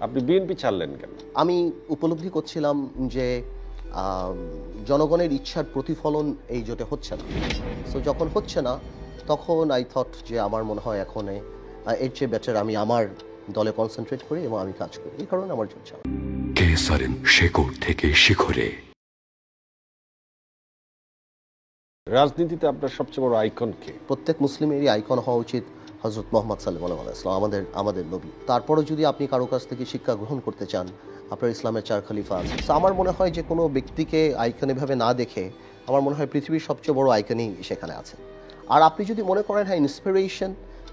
আপনি বিএনপি ছাড়লেন কেন? আমি উপলব্ধি করছিলাম যে জনগণের ইচ্ছার প্রতিফলন এই জোটে হচ্ছে না। সো যখন হচ্ছে না তখন আই থট যে আমার মনে হয় এখন এর চেয়ে বেটার আমি আমার দলে কনসেন্ট্রেট করি এবং আমি কাজ করি। এই কারণে আমার জোট ছাড়া। কেসারেন শেকড় থেকে শিখরে। রাজনীতিতে আপনার সবচেয়ে বড় আইকন কে? প্রত্যেক মুসলিমেরই আইকন হওয়া উচিত হযরত মুহাম্মদ সাল্লাল্লাহু আলাইহি ওয়াসাল্লাম, আমাদের নবী। তারপরও যদি আপনি কারো কাছ থেকে শিক্ষা গ্রহণ করতে চান, আপনার ইসলামের 4 খলিফা আছে। তো আমার মনে হয় যে কোনো ব্যক্তিকে আইকন এভাবে না দেখে আমার মনে হয় পৃথিবীর সবচেয়ে বড় আইকনই সেখানে আছে। আর আপনি যদি মনে করেন হ্যাঁ ইন্সপিরেশন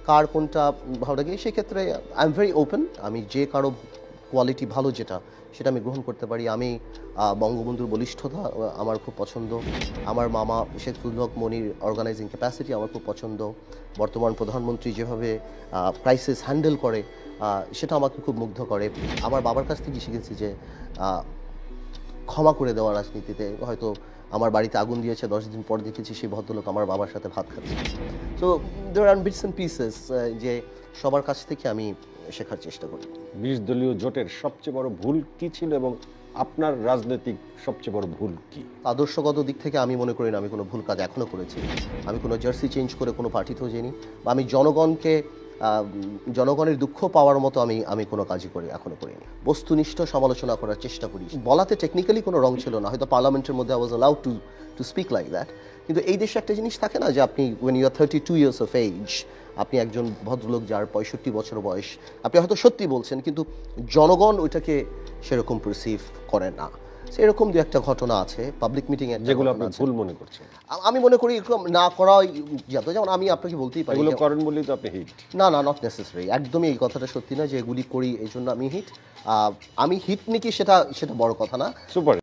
কার কোনটা ভালো লাগে, সেক্ষেত্রে আই এম ভেরি ওপেন। আমি যে কারো কোয়ালিটি ভালো সেটা আমি গ্রহণ করতে পারি। আমি বঙ্গবন্ধুর বলিষ্ঠতা আমার খুব পছন্দ। আমার মামা শেখ ফজলুল হক মনির অর্গানাইজিং ক্যাপাসিটি আমার খুব পছন্দ। বর্তমান প্রধানমন্ত্রী যেভাবে ক্রাইসিস হ্যান্ডেল করে সেটা আমাকে খুব মুগ্ধ করে। আমার বাবার কাছ থেকে শিখেছি যে ক্ষমা করে দেওয়া রাজনীতিতে। হয়তো আমার বাড়িতে আগুন দিয়েছে, 10 দিন পর দেখেছি সেই ভদ্রলোক আমার বাবার সাথে ভাত খাচ্ছে। So there are bits and pieces যে সবার কাছ থেকে আমি শেখার চেষ্টা করি। 20 দলীয় জোটের সবচেয়ে বড় ভুল কি ছিল এবং আপনার রাজনৈতিক সবচেয়ে বড় ভুল কি? আদর্শগত দিক থেকে আমি মনে করি না আমি কোনো ভুল কাজ এখনো করেছি। আমি কোনো জার্সি চেঞ্জ করে কোনো পার্টিতেও যাইনি, বা আমি জনগণের দুঃখ পাওয়ার মতো আমি কোনো কাজই এখনো করিনি। বস্তুনিষ্ঠ সমালোচনা করার চেষ্টা করি। বলাতে টেকনিক্যালি কোনো রং ছিল না, হয়তো পার্লামেন্টের মধ্যে I was allowed to speak like that. কিন্তু এই দেশে একটা জিনিস থাকে না যে আপনি when you are 32 years of age, আপনি একজন ভদ্রলোক যার 65 বছর বয়স, আপনি হয়তো সত্যি বলছেন কিন্তু জনগণ ওইটাকে সেরকম পারসিভ করে না। সেরকম দু একটা ঘটনা আছে পাবলিক মিটিংয়ে, যেগুলো আপনি ভুল মনে করছেন। আমি মনে করি এরকম না করা যত, যেমন আমি আপনাকে বলতেই পারি এগুলো করেন বলেই তো আপনি হিট। না, নট নেসেসারি। একদমই এই কথাটা সত্যি না যে এগুলি করি এই জন্য আমি হিট। আমি হিট নাকি সেটা বড় কথা না। সুপার।